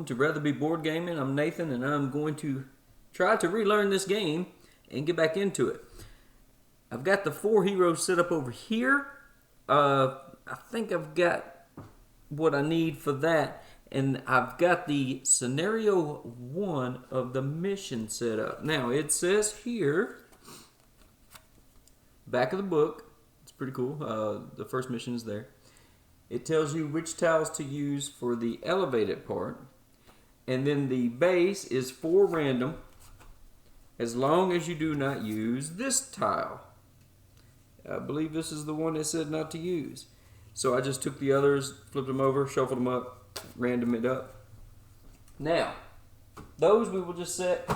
welcome to Rather Be Board Gaming. I'm Nathan, and I'm going to try to relearn this game and get back into it. I've got the 4 heroes set up over here. I think I've got what I need for that, and I've got the scenario 1 of the mission set up. Now, it says here, back of the book, it's pretty cool. The first mission is there. It tells you which tiles to use for the elevated part. And then the base is 4 random, as long as you do not use this tile. I believe this is the one that said not to use. So I just took the others, flipped them over, shuffled them up, random it up. Now, those we will just set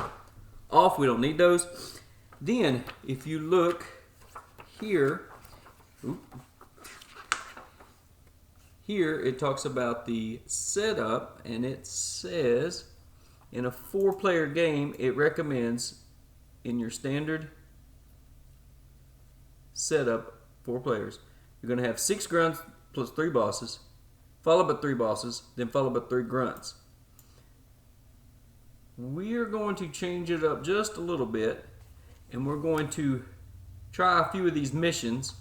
off. We don't need those. Then, if you look here, here it talks about the setup, and it says in a 4-player game, it recommends in your standard setup, 4 players, you're going to have 6 grunts plus 3 bosses, followed by 3 bosses, then followed by 3 grunts. We're going to change it up just a little bit, and we're going to try a few of these missions.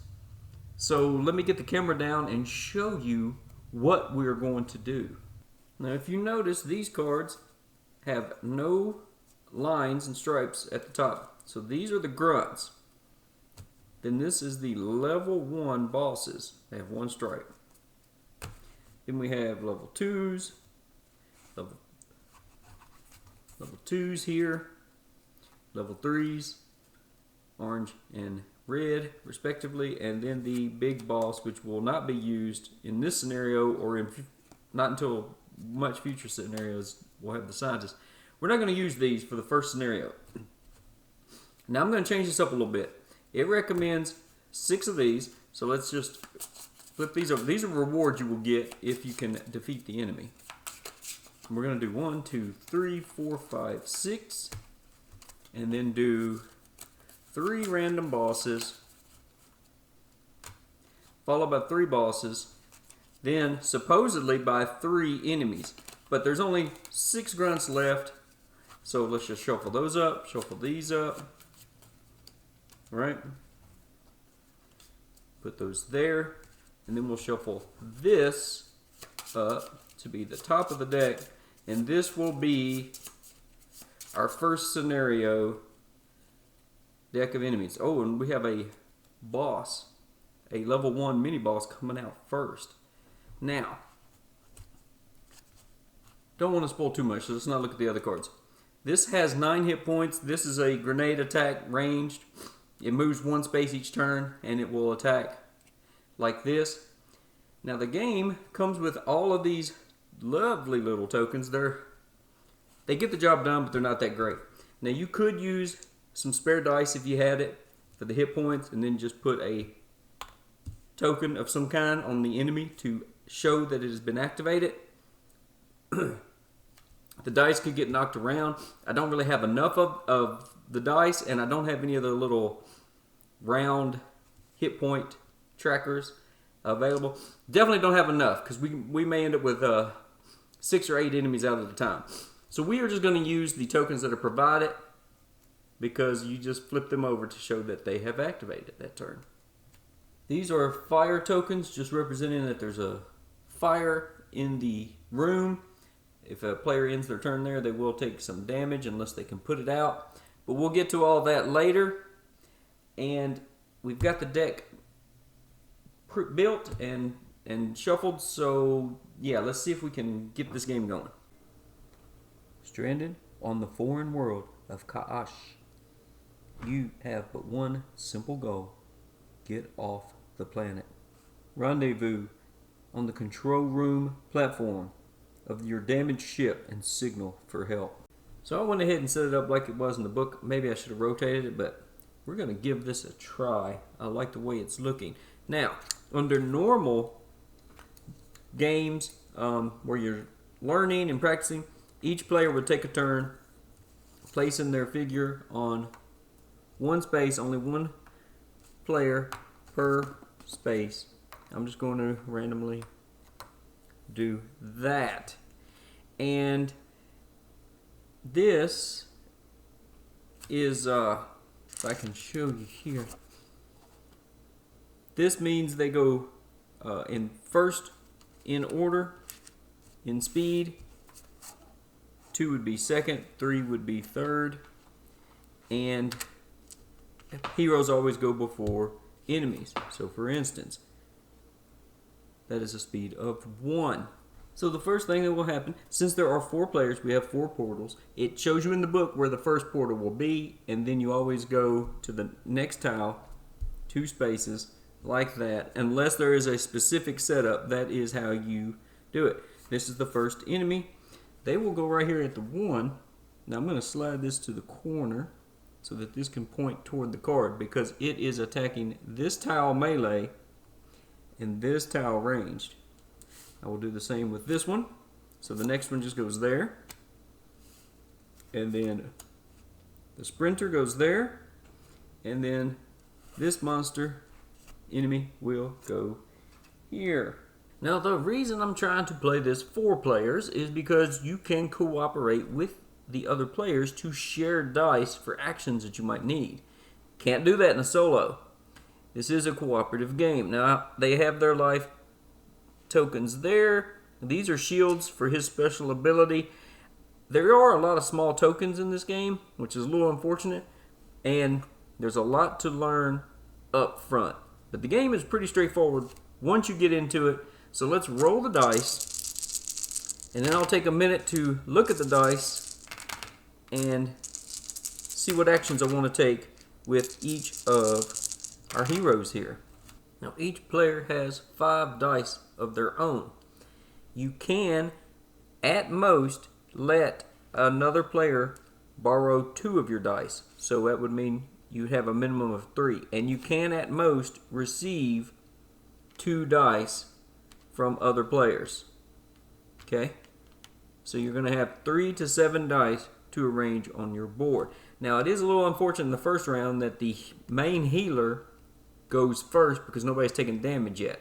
So let me get the camera down and show you what we're going to do. Now, if you notice, these cards have no lines and stripes at the top. So these are the grunts. Then this is the level 1 bosses. They have 1 stripe. Then we have level 2s, level 2s here, level 3s, orange and red respectively, and then the big boss, which will not be used in this scenario or in not until much future scenarios. We'll have the scientists. We're not going to use these for the first scenario. Now I'm going to change this up a little bit. It recommends 6 of these, so let's just flip these over. These are rewards you will get if you can defeat the enemy. And we're going to do 1, 2, 3, 4, 5, 6, and then do 3 random bosses, followed by 3 bosses, then supposedly by 3 enemies. But there's only 6 grunts left, so let's just shuffle those up, shuffle these up, right? Put those there, and then we'll shuffle this up to be the top of the deck, and this will be our first scenario deck of enemies. Oh, and we have a boss, a level 1 mini boss coming out first. Now, don't want to spoil too much, so let's not look at the other cards. This has 9 hit points. This is a grenade attack ranged. It moves 1 space each turn, and it will attack like this. Now, the game comes with all of these lovely little tokens. They get the job done, but they're not that great. Now, you could use some spare dice if you had it for the hit points, and then just put a token of some kind on the enemy to show that it has been activated. The dice could get knocked around. I don't really have enough of the dice, and I don't have any of the little round hit point trackers available. Definitely don't have enough, because we may end up with 6 or 8 enemies out at a time. So we are just going to use the tokens that are provided, because you just flip them over to show that they have activated that turn. These are fire tokens, just representing that there's a fire in the room. If a player ends their turn there, they will take some damage unless they can put it out. But we'll get to all that later. And we've got the deck built and shuffled, so yeah, let's see if we can get this game going. Stranded on the foreign world of Kaash. You have but one simple goal. Get off the planet. Rendezvous on the control room platform of your damaged ship and signal for help. So I went ahead and set it up like it was in the book. Maybe I should have rotated it, but we're going to give this a try. I like the way it's looking. Now, under normal games where you're learning and practicing, each player would take a turn placing their figure on 1 space, only 1 player per space. I'm just going to randomly do that. And this is, if I can show you here, this means they go in first in order, in speed. 2 would be second, 3 would be third, and heroes always go before enemies. So for instance, that is a speed of 1. So the first thing that will happen, since there are 4 players, we have 4 portals. It shows you in the book where the first portal will be, and then you always go to the next tile, 2 spaces, like that. Unless there is a specific setup, that is how you do it. This is the first enemy. They will go right here at the 1. Now I'm going to slide this to the corner so that this can point toward the card, because it is attacking this tile melee and this tile ranged. I will do the same with this one. So the next one just goes there, and then the sprinter goes there, and then this monster enemy will go here. Now the reason I'm trying to play this 4 players is because you can cooperate with the other players to share dice for actions that you might need. Can't do that in a solo. This is a cooperative game. Now they have their life tokens there. These are shields for his special ability. There are a lot of small tokens in this game, which is a little unfortunate, and there's a lot to learn up front. But the game is pretty straightforward once you get into it. So let's roll the dice, and then I'll take a minute to look at the dice and see what actions I want to take with each of our heroes here. Now each player has 5 dice of their own. You can, at most, let another player borrow 2 of your dice. So that would mean you'd have a minimum of 3. And you can, at most, receive 2 dice from other players. Okay? So you're going to have 3 to 7 dice to arrange on your board. Now it is a little unfortunate in the first round that the main healer goes first because nobody's taken damage yet.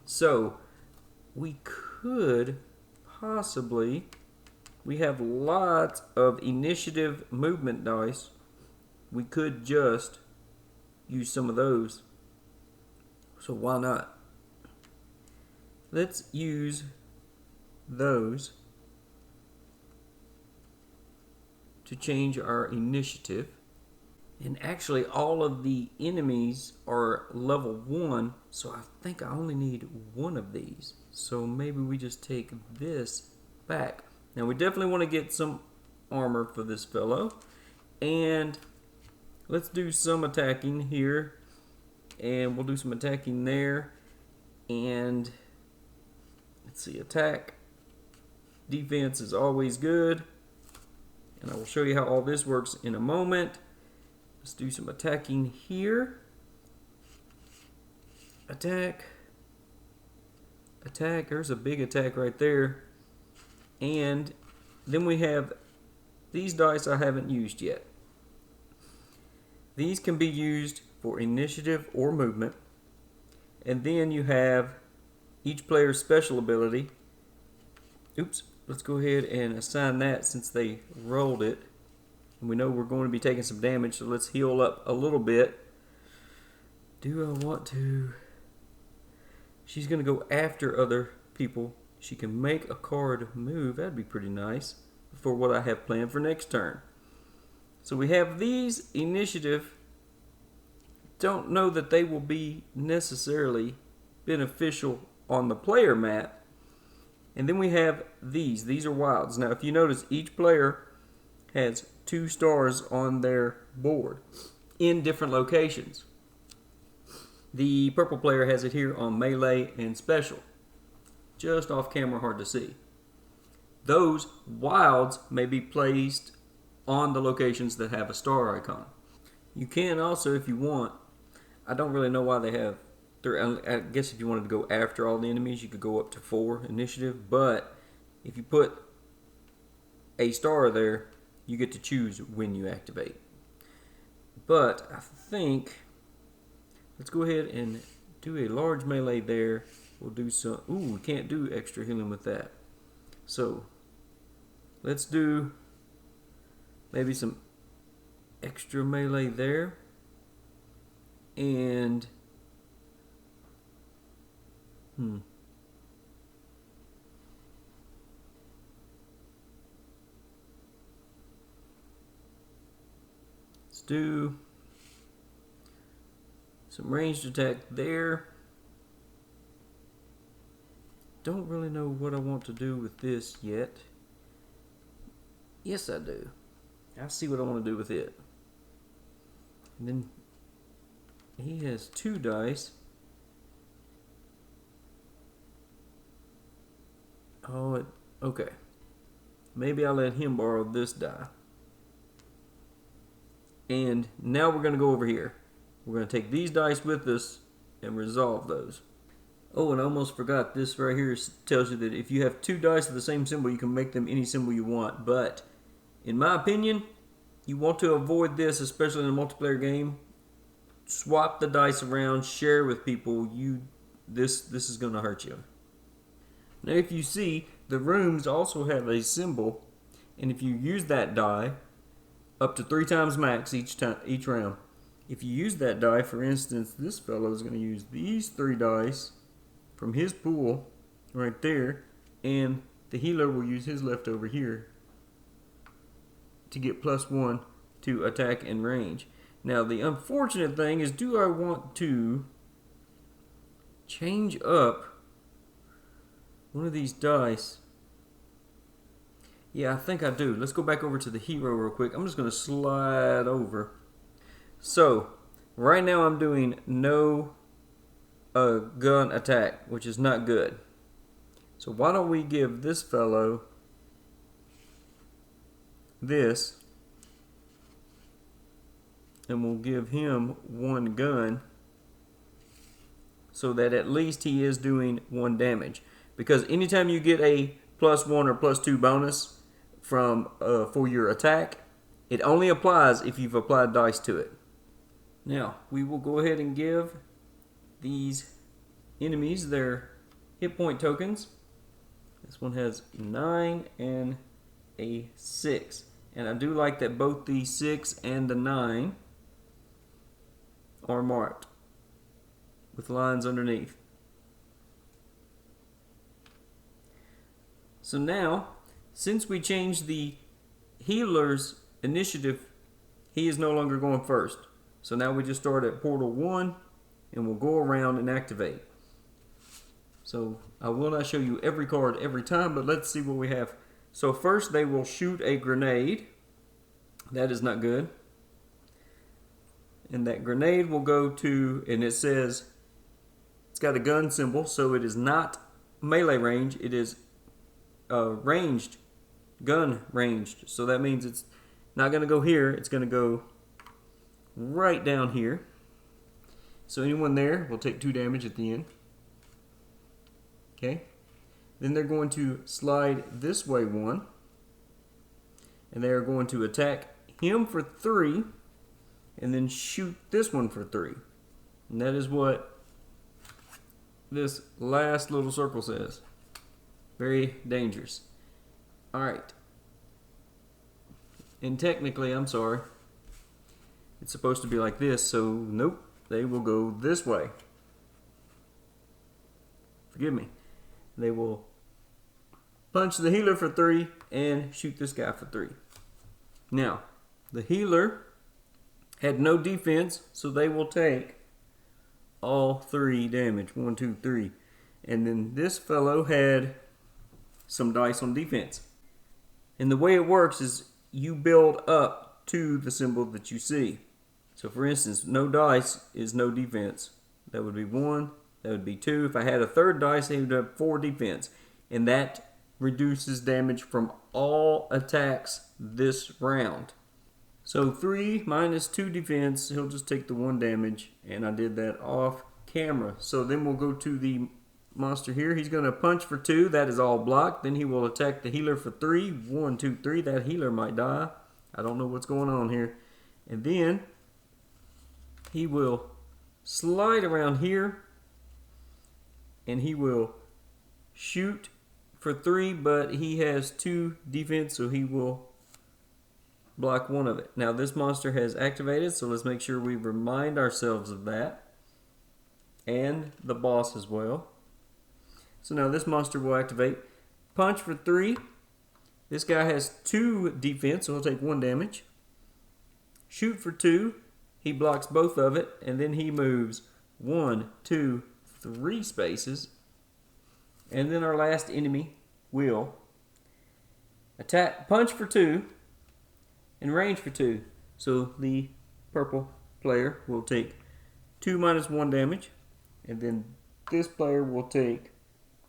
So we could possibly, we have lots of initiative movement dice. We could just use some of those. So why not? Let's use those to change our initiative. And actually all of the enemies are level 1, so I think I only need 1 of these. So maybe we just take this back. Now we definitely want to get some armor for this fellow. And let's do some attacking here. And we'll do some attacking there. And let's see, attack. Defense is always good. And I will show you how all this works in a moment. Let's do some attacking here. Attack. Attack. There's a big attack right there. And then we have these dice I haven't used yet. These can be used for initiative or movement. And then you have each player's special ability. Oops. Let's go ahead and assign that since they rolled it. And we know we're going to be taking some damage, so let's heal up a little bit. Do I want to? She's going to go after other people. She can make a card move. That'd be pretty nice for what I have planned for next turn. So we have these initiative. Don't know that they will be necessarily beneficial on the player map. And then we have these. These are wilds. Now if you notice, each player has 2 stars on their board in different locations. The purple player has it here on melee and special. Just off camera, hard to see. Those wilds may be placed on the locations that have a star icon. You can also, if you want, I don't really know why they have, I guess if you wanted to go after all the enemies, you could go up to 4 initiative, but if you put a star there, you get to choose when you activate. But I think, let's go ahead and do a large melee there. We'll do some, ooh, we can't do extra healing with that. So, let's do maybe some extra melee there. And let's do some ranged attack there. Don't really know what I want to do with this yet. Yes, I do. I see what I want to do with it. And then he has 2 dice. Oh, okay. Maybe I'll let him borrow this die. And now we're going to go over here. We're going to take these dice with us and resolve those. Oh, and I almost forgot, this right here tells you that if you have 2 dice of the same symbol, you can make them any symbol you want. But, in my opinion, you want to avoid this, especially in a multiplayer game. Swap the dice around, share with people. This is going to hurt you. Now, if you see, the rooms also have a symbol, and if you use that die, up to 3 times max each round. If you use that die, for instance, this fellow is going to use these 3 dice from his pool right there, and the healer will use his leftover here to get +1 to attack and range. Now, the unfortunate thing is, do I want to change up one of these dice? Yeah, I think I do. Let's go back over to the hero real quick. I'm just going to slide over. So, right now I'm doing no gun attack, which is not good. So why don't we give this fellow this, and we'll give him 1 gun, so that at least he is doing 1 damage. Because anytime you get a +1 or +2 bonus from for your attack, it only applies if you've applied dice to it. Now, we will go ahead and give these enemies their hit point tokens. This one has 9 and a 6. And I do like that both the 6 and the 9 are marked with lines underneath. So now, since we changed the healer's initiative, he is no longer going first. So now we just start at portal 1 and we'll go around and activate. So I will not show you every card every time, but let's see what we have. So first they will shoot a grenade. That is not good. And that grenade will go to, and it says, it's got a gun symbol, so it is not melee range, it is ranged, gun ranged. So that means it's not going to go here, it's going to go right down here. So anyone there will take 2 damage at the end. Okay. Then they're going to slide this way 1. And they are going to attack him for 3. And then shoot this one for 3. And that is what this last little circle says. Very dangerous. Alright. And technically, I'm sorry, it's supposed to be like this, so nope, they will go this way. Forgive me. They will punch the healer for 3 and shoot this guy for 3. Now, the healer had no defense, so they will take all 3 damage. 1, 2, 3. And then this fellow had some dice on defense. And the way it works is you build up to the symbol that you see. So for instance, no dice is no defense. That would be 1. That would be 2. If I had a 3rd dice, they would have 4 defense. And that reduces damage from all attacks this round. So 3 minus 2 defense, he'll just take the 1 damage. And I did that off camera. So then we'll go to the monster here. He's going to punch for 2. That is all blocked. Then he will attack the healer for 3. 1, 2, 3. That healer might die. I don't know what's going on here. And then he will slide around here. And he will shoot for 3, but he has 2 defense, so he will block 1 of it. Now this monster has activated, so let's make sure we remind ourselves of that. And the boss as well. So now this monster will activate. Punch for 3. This guy has 2 defense, so he'll take 1 damage. Shoot for 2. He blocks both of it, and then he moves 1, 2, 3 spaces. And then our last enemy will attack, punch for 2, and range for 2. So the purple player will take 2 minus 1 damage, and then this player will take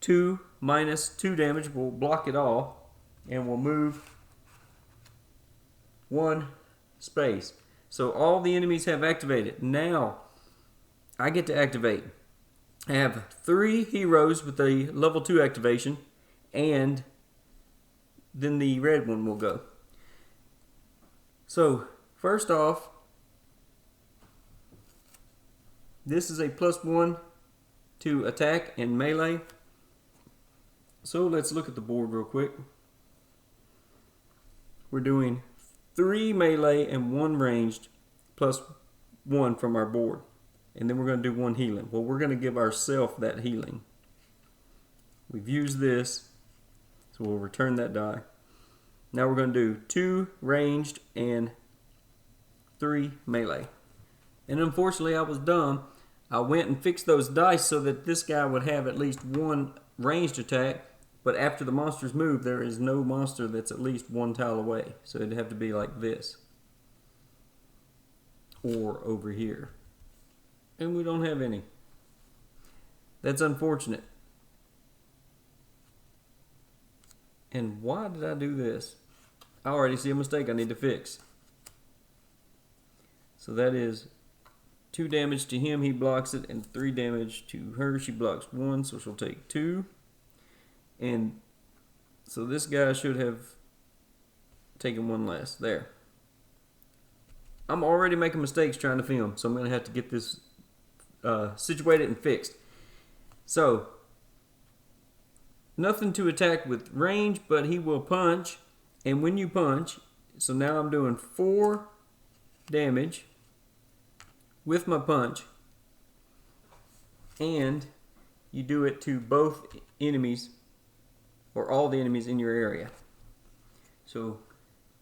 2 minus 2 damage. We'll block it all, and we'll move 1 space. So all the enemies have activated. Now I get to activate. I have 3 heroes with a level 2 activation, and then the red one will go. So first off, this is a +1 to attack and melee. So let's look at the board real quick. We're doing 3 melee and 1 ranged +1 from our board. And then we're going to do 1 healing. Well, we're going to give ourselves that healing. We've used this, so we'll return that die. Now we're going to do 2 ranged and 3 melee. And unfortunately, I was dumb. I went and fixed those dice so that this guy would have at least 1 ranged attack. But after the monsters move, there is no monster that's at least 1 tile away. So it'd have to be like this. Or over here. And we don't have any. That's unfortunate. And why did I do this? I already see a mistake I need to fix. So that is 2 damage to him, he blocks it, and 3 damage to her, she blocks 1, so she'll take 2. And so this guy should have taken 1 less. There. I'm already making mistakes trying to film, so I'm going to have to get this situated and fixed. So, nothing to attack with range, but he will punch. And when you punch, so now I'm doing 4 damage with my punch. And you do it to both enemies, or all the enemies in your area. So,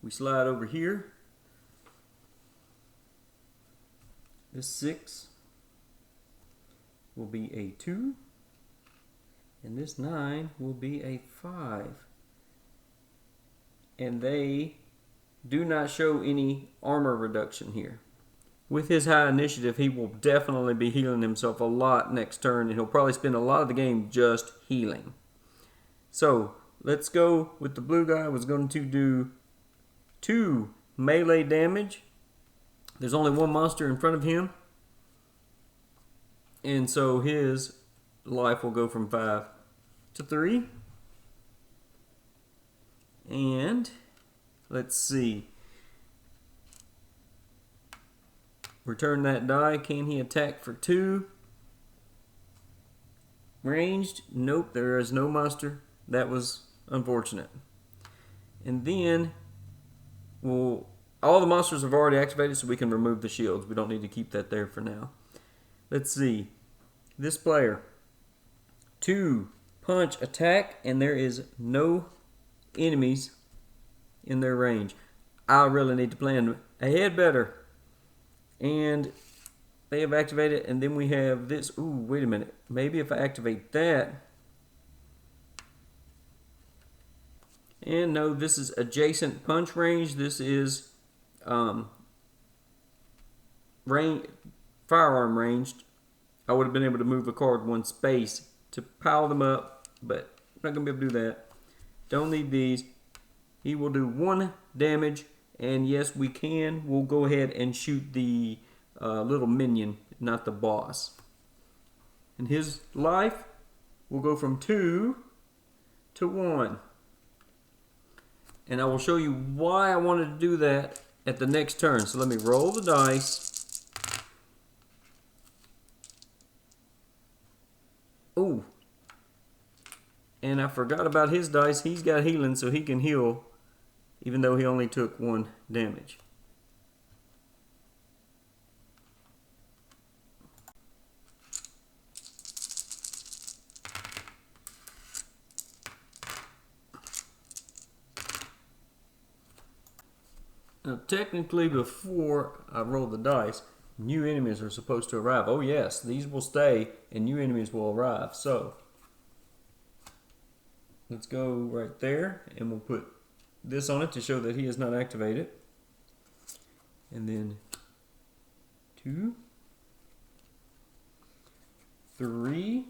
we slide over here. This 6 will be a 2, and this 9 will be a 5. And they do not show any armor reduction here. With his high initiative, he will definitely be healing himself a lot next turn, and he'll probably spend a lot of the game just healing. So, let's go with the blue guy. I was going to do 2 melee damage. There's only 1 monster in front of him. And so his life will go from 5 to 3. And let's see. Return that die. Can he attack for 2? Ranged? Nope, there is no monster. That was unfortunate. And then all the monsters have already activated, so we can remove the shields. We don't need to keep that there for now. Let's see. This player, 2 punch attack, and there is no enemies in their range. I really need to plan ahead better. And they have activated, and then we have this. Ooh, wait a minute. Maybe if I activate that. And no, this is adjacent punch range. This is firearm ranged. I would have been able to move a card 1 space to pile them up, but I'm not going to be able to do that. Don't need these. He will do 1 damage, and yes, we can. We'll go ahead and shoot the little minion, not the boss. And his life will go from 2 to 1. And I will show you why I wanted to do that at the next turn. So let me roll the dice. Ooh. And I forgot about his dice. He's got healing, so he can heal, even though he only took 1 damage. Now, technically, before I roll the dice, new enemies are supposed to arrive. Oh yes, these will stay, and new enemies will arrive. So, let's go right there, and we'll put this on it to show that he is not activated. And then 2, 3,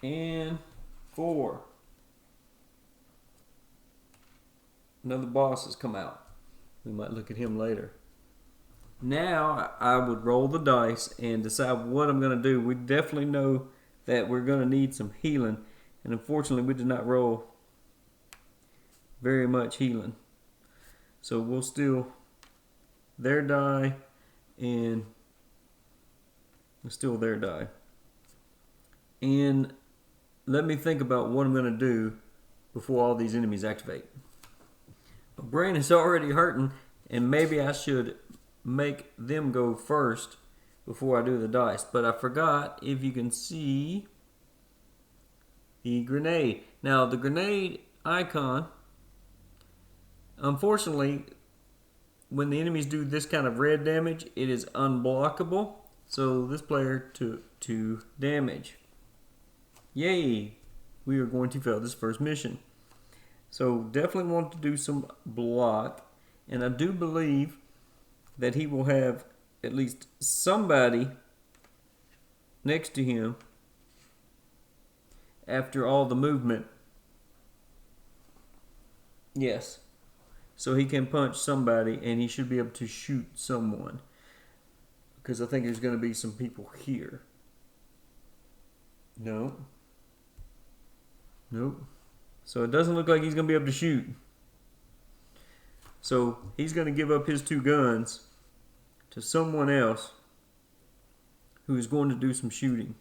and 4. Another boss has come out. We might look at him later. Now I would roll the dice and decide what I'm going to do. We definitely know that we're going to need some healing. And unfortunately we did not roll very much healing. So we'll steal their die and steal their die. And let me think about what I'm going to do before all these enemies activate. My brain is already hurting, and maybe I should make them go first before I do the dice. But I forgot, if you can see, the grenade. Now, the grenade icon, unfortunately, when the enemies do this kind of red damage, it is unblockable. So this player took 2 damage. Yay! We are going to fail this first mission. So definitely want to do some block, and I do believe that he will have at least somebody next to him after all the movement. Yes. So he can punch somebody, and he should be able to shoot someone, because I think there's going to be some people here. No. Nope. So it doesn't look like he's going to be able to shoot. So he's going to give up his 2 guns to someone else who's going to do some shooting.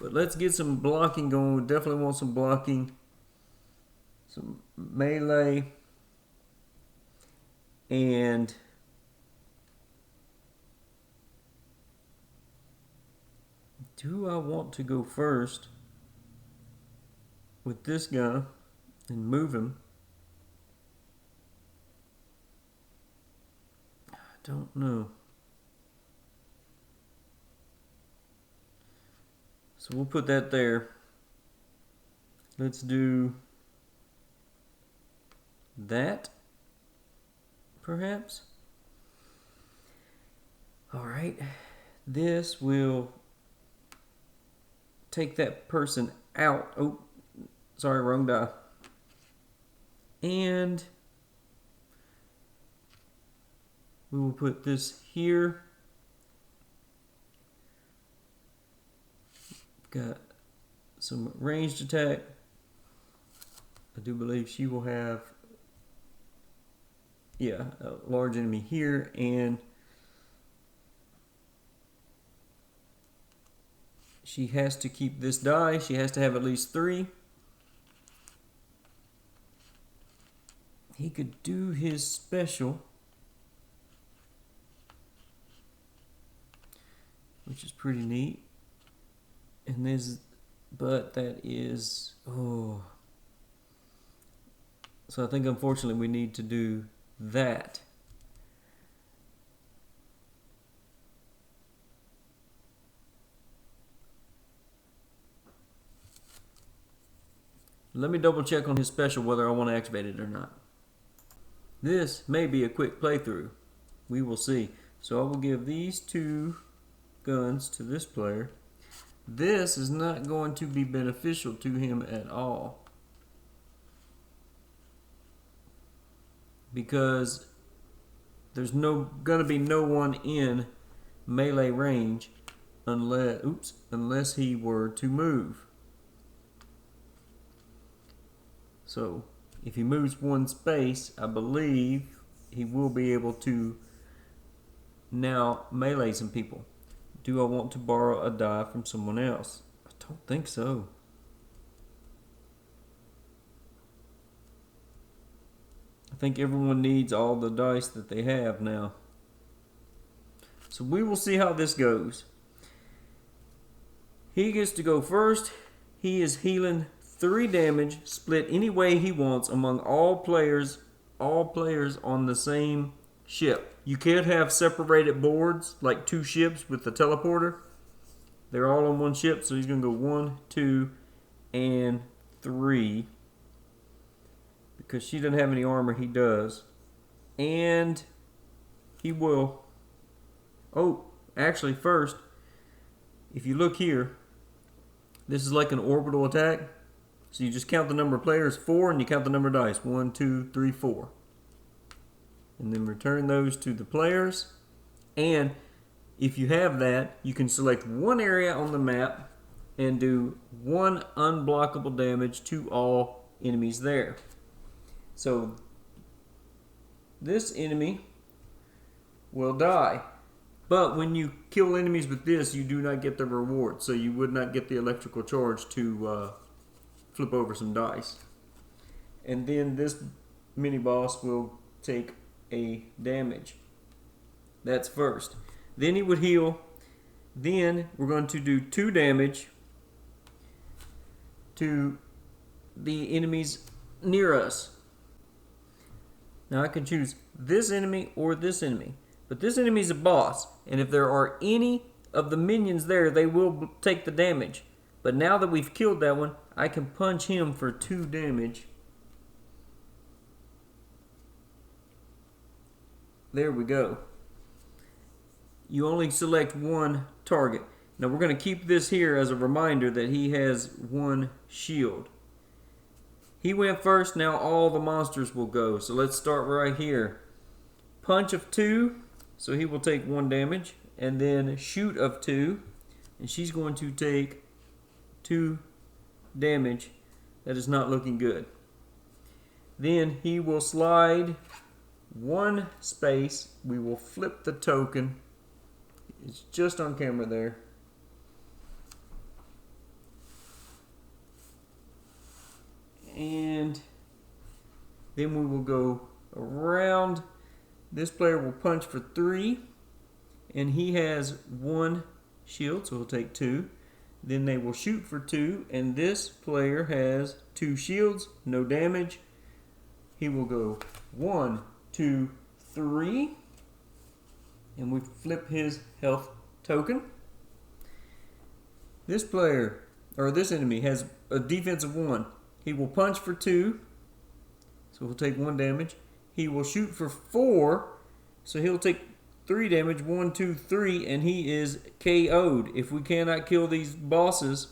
But let's get some blocking going. We definitely want some blocking. Some melee. And do I want to go first with this guy and move him? I don't know. So we'll put that there. Let's do that, perhaps. All right. This will take that person out. Oh, sorry, wrong die. And we will put this here. Got some ranged attack. I do believe she will have, yeah, a large enemy here, and she has to keep this die. She has to have at least 3. He could do his special, which is pretty neat. And this, but that is, oh. So I think unfortunately we need to do that. Let me double check on his special whether I want to activate it or not. This may be a quick playthrough. We will see. So I will give these 2 guns to this player. This is not going to be beneficial to him at all, because there's going to be no one in melee range unless he were to move. So if he moves 1 space, I believe he will be able to now melee some people. Do I want to borrow a die from someone else? I Don't think so. I think everyone needs all the dice that they have now. So we will see how this goes. He gets to go first. He is healing 3 damage, split any way he wants among all players on the same ship. You can't have separated boards like 2 ships with the teleporter. They're all on one ship, so he's going to go 1, 2, and 3. Because she doesn't have any armor, he does. And he will... Oh, actually first, if you look here, this is like an orbital attack. So you just count the number of players, 4, and you count the number of dice, 1, 2, 3, 4. And then return those to the players. And if you have that, you can select one area on the map and do 1 unblockable damage to all enemies there. So this enemy will die. But when you kill enemies with this, you do not get the reward. So you would not get the electrical charge to flip over some dice. And then this mini boss will take a damage. That's first. Then he would heal. Then we're going to do 2 damage to the enemies near us. Now I can choose this enemy or this enemy. But this enemy is a boss. And if there are any of the minions there, they will take the damage. But now that we've killed that one, I can punch him for 2 damage. There we go. You only select one target. Now we're going to keep this here as a reminder that he has 1 shield. He went first, now all the monsters will go. So let's start right here. Punch of 2, so he will take 1 damage. And then shoot of 2, and she's going to take 2 damage. That is not looking good. Then he will slide 1 space. We will flip the token. It's just on camera there. And then we will go around. This player will punch for 3. And he has 1 shield, so he'll take 2. Then they will shoot for 2. And this player has 2 shields, no damage. He will go 1, 2, 3. And we flip his health token. This player, or this enemy, has a defense of 1. He will punch for 2, so he'll take 1 damage. He will shoot for 4, so he'll take 3 damage, 1, 2, 3, and he is KO'd. If we cannot kill these bosses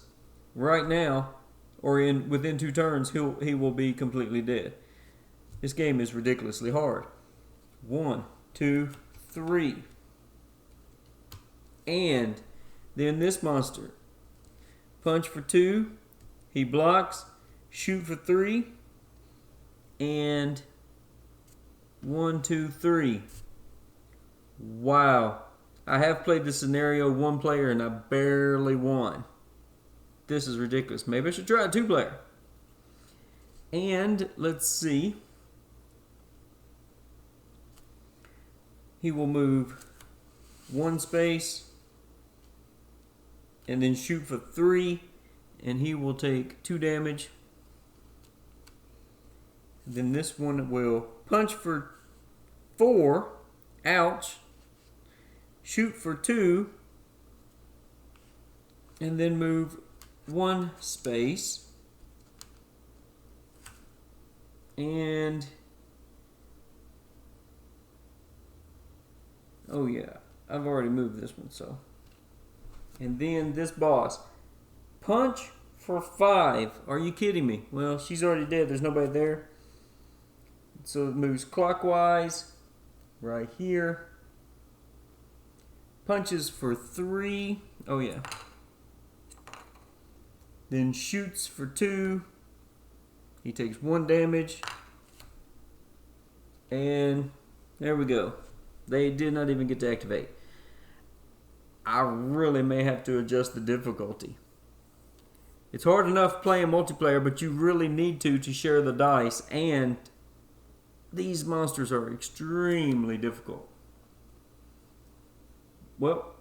right now, or within 2 turns, he will be completely dead. This game is ridiculously hard. 1, 2, 3. And then this monster. Punch for 2. He blocks. Shoot for 3. And 1, 2, 3. Wow. I have played this scenario 1 player and I barely won. This is ridiculous. Maybe I should try a 2 player. And let's see. He will move 1 space and then shoot for 3, and he will take 2 damage. Then this one will punch for 4, ouch, shoot for 2, and then move 1 space, and oh yeah, I've already moved this one, so. And then this boss. Punch for 5. Are you kidding me? Well, she's already dead. There's nobody there. So it moves clockwise. Right here. Punches for 3. Oh yeah. Then shoots for 2. He takes 1 damage. And there we go. They did not even get to activate. I really may have to adjust the difficulty. It's hard enough playing multiplayer, but you really need to share the dice, and these monsters are extremely difficult. Well,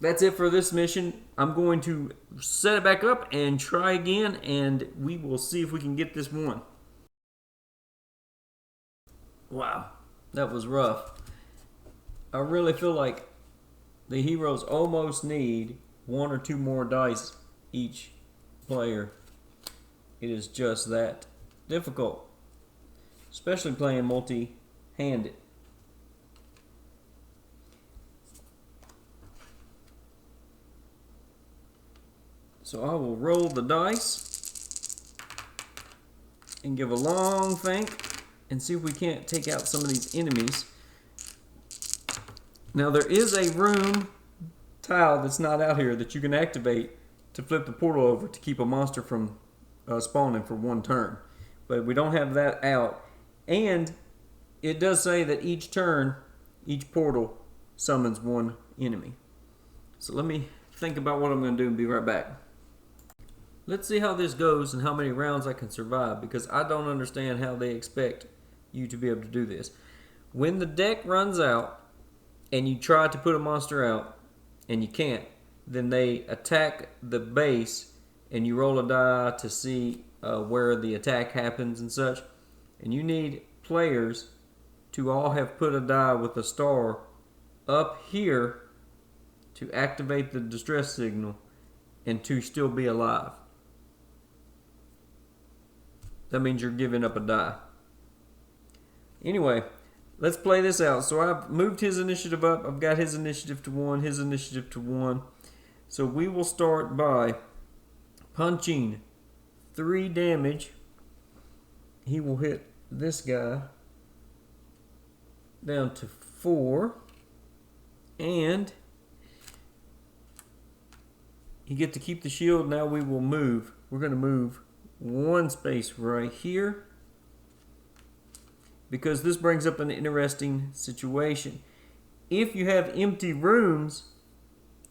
that's it for this mission. I'm going to set it back up and try again, and we will see if we can get this one. Wow, that was rough. I really feel like the heroes almost need 1 or 2 more dice each player. It is just that difficult, especially playing multi-handed. So I will roll the dice and give a long think and see if we can't take out some of these enemies. Now there is a room tile that's not out here that you can activate to flip the portal over to keep a monster from spawning for 1 turn. But we don't have that out. And it does say that each turn, each portal summons 1 enemy. So let me think about what I'm going to do and be right back. Let's see how this goes and how many rounds I can survive, because I don't understand how they expect you to be able to do this. When the deck runs out and you try to put a monster out and you can't, then they attack the base and you roll a die to see where the attack happens and such. And you need players to all have put a die with a star up here to activate the distress signal and to still be alive. That means you're giving up a die. Anyway, let's play this out. So I've moved his initiative up. I've got his initiative to 1, his initiative to 1. So we will start by punching 3 damage. He will hit this guy down to 4. And you get to keep the shield. Now we will move. We're going to move 1 space right here, because this brings up an interesting situation. If you have empty rooms,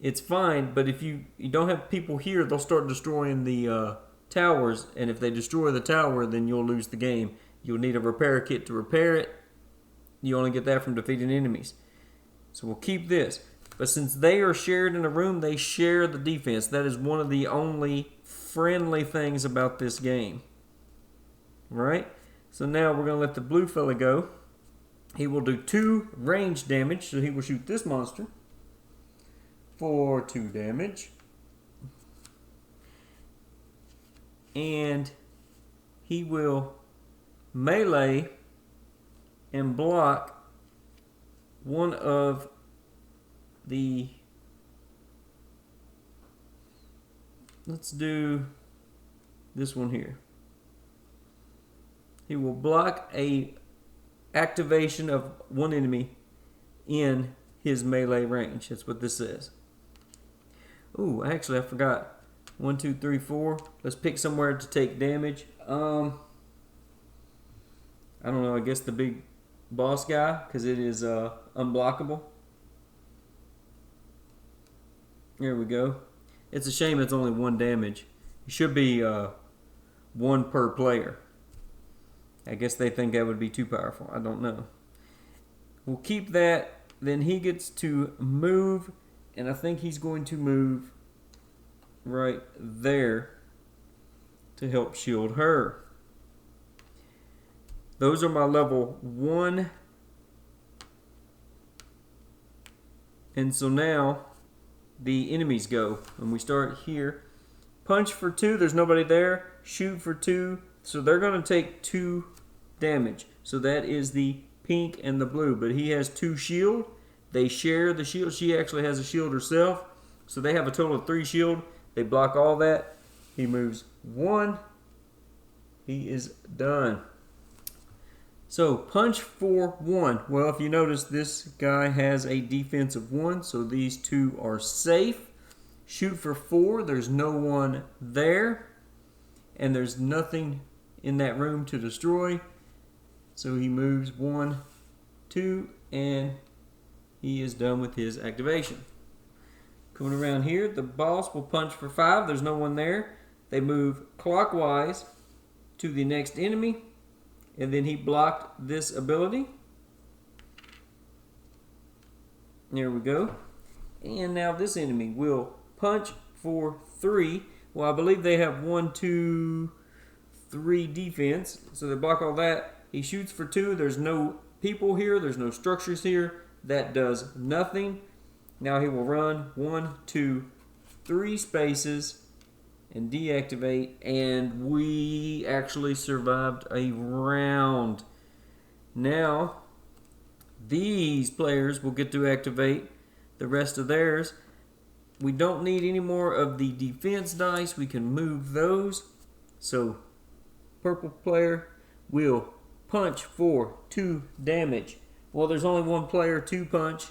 it's fine, but if you don't have people here, they'll start destroying the towers, and if they destroy the tower, then you'll lose the game. You'll need a repair kit to repair it. You only get that from defeating enemies. So we'll keep this. But since they are shared in a room, they share the defense. That is one of the only friendly things about this game. Right? So now we're going to let the blue fella go. He will do 2 range damage, so he will shoot this monster for 2 damage. And he will melee and block one of the... Let's do this one here. He will block a activation of 1 enemy in his melee range. That's what this says. Ooh, actually I forgot. 1, 2, 3, 4. Let's pick somewhere to take damage. I don't know, I guess the big boss guy, because it is unblockable. There we go. It's a shame it's only 1 damage. It should be 1 per player. I guess they think that would be too powerful. I don't know. We'll keep that. Then he gets to move, and I think he's going to move right there to help shield her. Those are my level 1. And so now the enemies go. And we start here. Punch for 2. There's nobody there. Shoot for 2. So they're going to take 2 damage. So that is the pink and the blue. But he has 2 shield. They share the shield. She actually has a shield herself. So they have a total of 3 shield. They block all that. He moves 1. He is done. So punch for 1. Well, if you notice, this guy has a defense of 1. So these 2 are safe. Shoot for 4. There's no one there. And there's nothing in that room to destroy. So he moves 1, 2, and he is done with his activation. Coming around here, the boss will punch for 5. There's no one there. they move clockwise to the next enemy, and then he blocked this ability. There we go. And now this enemy will punch for 3. Well, I believe they have 1, 2, 3 defense, so they block all that. He shoots for 2. There's no people here. There's no structures here. That does nothing. Now he will run 1, 2, 3 spaces and deactivate, and we actually survived a round. Now these players will get to activate the rest of theirs. We don't need any more of the defense dice. We can move those. So purple player will punch for 2 damage. Well, there's only one player to punch.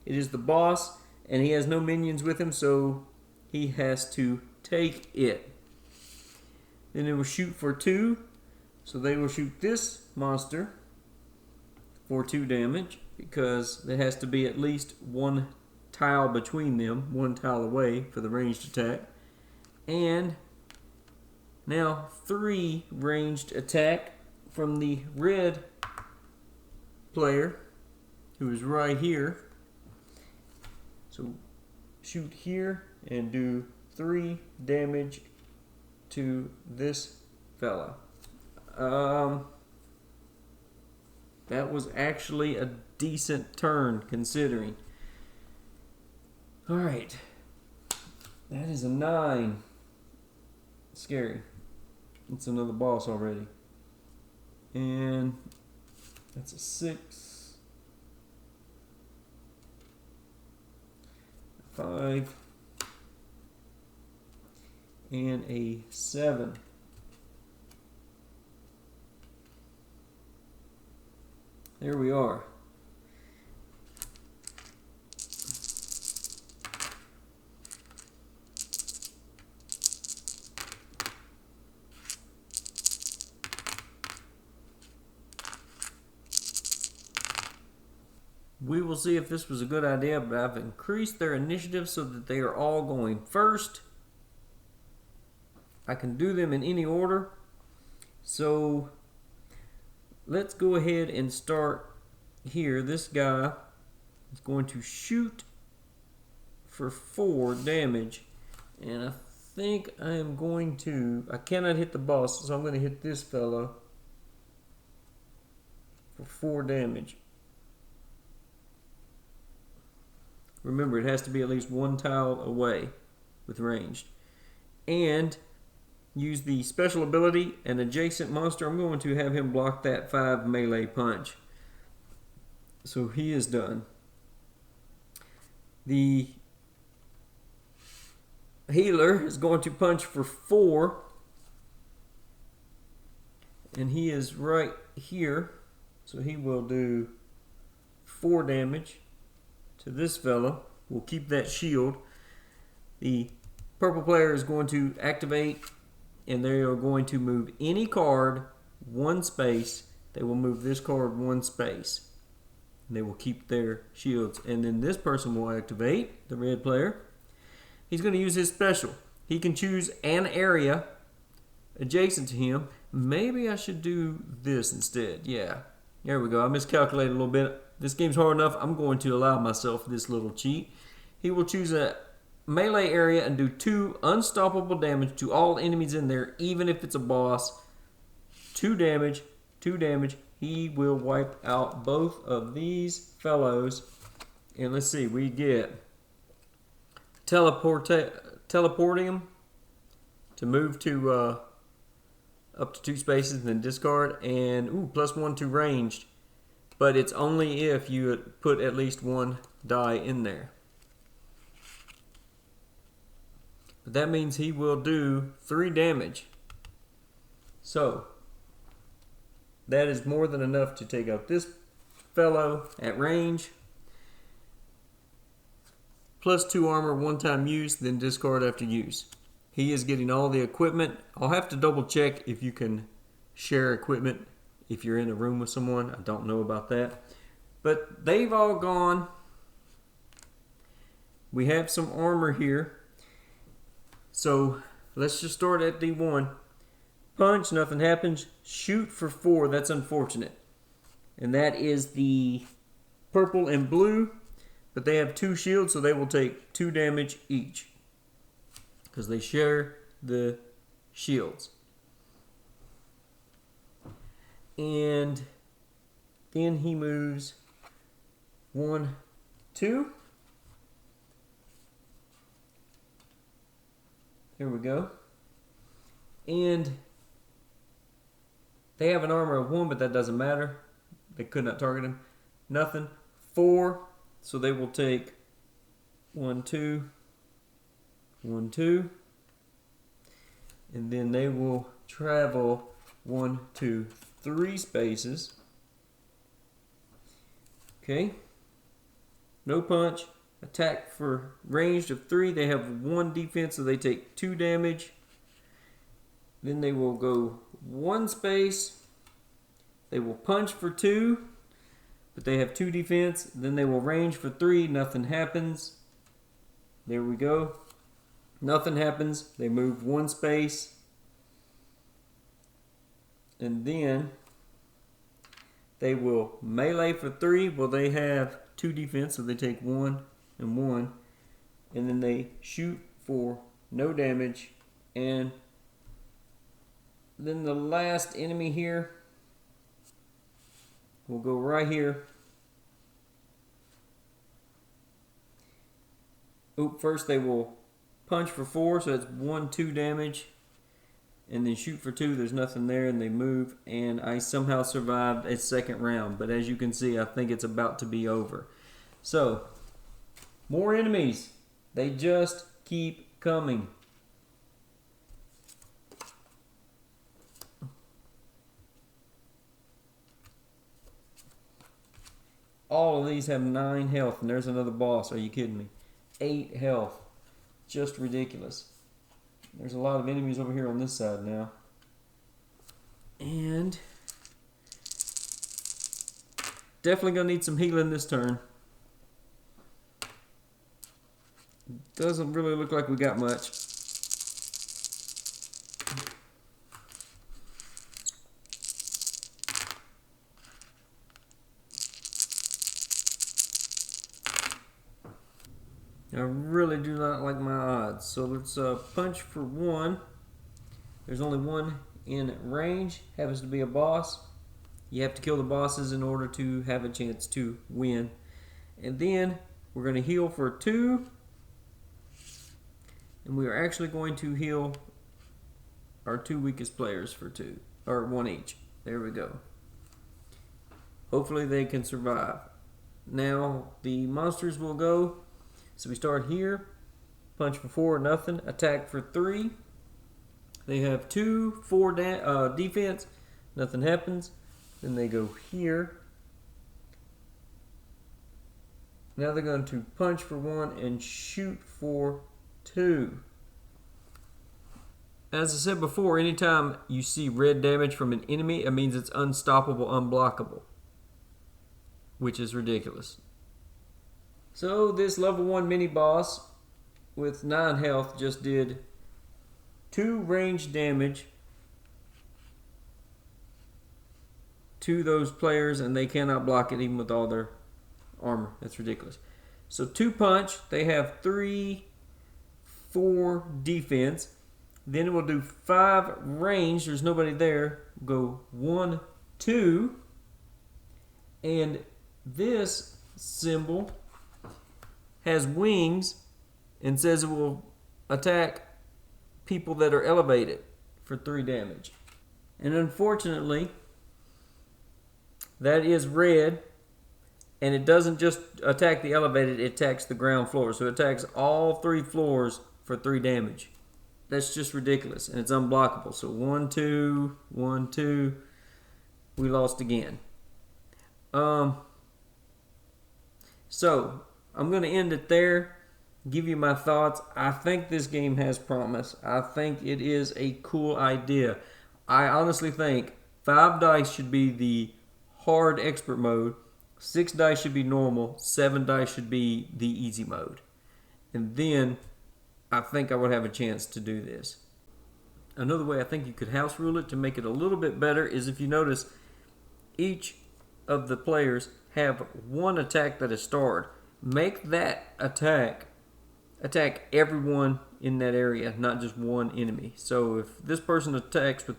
It is the boss, and he has no minions with him, so he has to take it. Then it will shoot for 2. So they will shoot this monster for 2 damage, because there has to be at least 1 tile between them, 1 tile away for the ranged attack. And now 3 ranged attack from the red player, who is right here. So shoot here and do 3 damage to this fella. That was actually a decent turn considering. Alright. That is a 9. Scary. It's another boss already. And that's a 6. 5. And a 7. There we are. We will see if this was a good idea, but I've increased their initiative so that they are all going first. I can do them in any order. So let's go ahead and start here. This guy is going to shoot for 4 damage. And I think I am going to... I cannot hit the boss, so I'm going to hit this fellow for 4 damage. Remember, it has to be at least 1 tile away with ranged. And use the special ability, an adjacent monster. I'm going to have him block that 5 melee punch. So he is done. The healer is going to punch for 4. And he is right here. So he will do 4 damage to this fella. We'll keep that shield. The purple player is going to activate, and they are going to move any card 1 space. They will move this card 1 space. And they will keep their shields. And then this person will activate, the red player. He's going to use his special. He can choose an area adjacent to him. Maybe I should do this instead. Yeah. There we go. I miscalculated a little bit. This game's hard enough. I'm going to allow myself this little cheat. He will choose a melee area and do 2 unstoppable damage to all enemies in there, even if it's a boss. 2 damage, 2 damage. He will wipe out both of these fellows. And let's see, we get teleporting him to move to up to 2 spaces and then discard. And +1 to ranged. But it's only if you put at least 1 die in there. But that means he will do 3 damage. So that is more than enough to take out this fellow at range. +2 armor 1 time use, then discard after use. He is getting all the equipment. I'll have to double check if you can share equipment if you're in a room with someone. I don't know about that. But they've all gone. We have some armor here. So Let's just start at D1. Punch, nothing happens. Shoot for 4, that's unfortunate. And that is the purple and blue, but they have 2 shields, so they will take 2 damage each. Because they share the shields. And then he moves 1, 2. Here we go. And they have an armor of 1, but that doesn't matter. They could not target him. Nothing. 4. So they will take 1, 2. 1, 2. And then they will travel 1, 2, 3 spaces. Okay. No punch. Attack for ranged of 3. They have 1 defense, so they take 2 damage. Then they will go 1 space. They will punch for 2, but they have 2 defense. Then they will range for 3. Nothing happens. There we go. Nothing happens. They move 1 space. And then they will melee for 3. Well, they have 2 defense, so they take 1 and 1. And then they shoot for no damage. And then the last enemy here will go right here. First they will punch for 4, so that's 1, 2 damage. And then shoot for 2, there's nothing there, and they move. And I somehow survived a second round. But as you can see, I think it's about to be over. So, more enemies. They just keep coming. All of these have 9 health, and there's another boss. Are you kidding me? 8 health. Just ridiculous. There's a lot of enemies over here on this side now. And definitely going to need some healing this turn. Doesn't really look like we got much. I really do not like my odds. So let's punch for 1. There's only 1 in range. Happens to be a boss. You have to kill the bosses in order to have a chance to win. And then we're going to heal for 2. And we are actually going to heal our 2 weakest players for 2. Or 1 each. There we go. Hopefully they can survive. Now the monsters will go. So we start here, punch for 4, nothing, attack for 3. They have 2, 4 defense, nothing happens. Then they go here. Now they're going to punch for 1 and shoot for 2. As I said before, anytime you see red damage from an enemy, it means it's unstoppable, unblockable, which is ridiculous. So this level 1 mini boss with 9 health just did 2 range damage to those players, and they cannot block it even with all their armor. That's ridiculous. So 2 punch, they have 3, 4 defense. Then it will do 5 range. There's nobody there. Go 1, 2. And this symbol has wings and says it will attack people that are elevated for 3 damage. And unfortunately, that is red, and it doesn't just attack the elevated, it attacks the ground floor. So it attacks all 3 floors for 3 damage. That's just ridiculous, and it's unblockable. So 1, 2, 1, 2. We lost again. So I'm going to end it there, give you my thoughts. I think this game has promise. I think it is a cool idea. I honestly think 5 dice should be the hard expert mode, 6 dice should be normal, 7 dice should be the easy mode. And then I think I would have a chance to do this. Another way I think you could house rule it to make it a little bit better is if you notice each of the players have one attack that is starred. Make that attack everyone in that area, not just one enemy. So if this person attacks with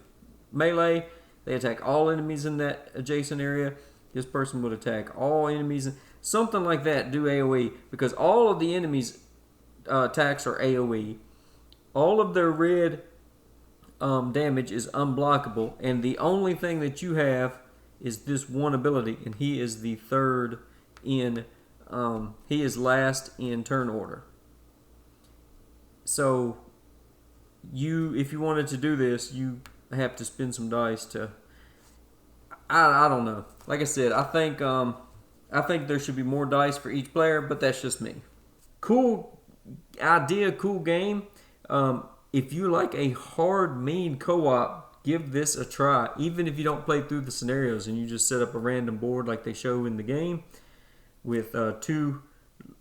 melee, they attack all enemies in that adjacent area. This person would attack all enemies. Something like that, do AoE. Because all of the enemies' attacks are AoE. All of their red damage is unblockable. And the only thing that you have is this one ability. And he is the third in... he is last in turn order. So, if you wanted to do this, you have to spend some dice to... I don't know. Like I said, I think there should be more dice for each player, but that's just me. Cool idea, cool game. If you like a hard, mean co-op, give this a try. Even if you don't play through the scenarios and you just set up a random board like they show in the game with 2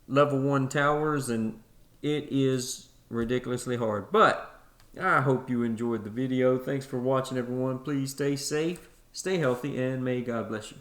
level 1 towers, and it is ridiculously hard. But I hope you enjoyed the video. Thanks for watching, everyone. Please stay safe, stay healthy, and may God bless you.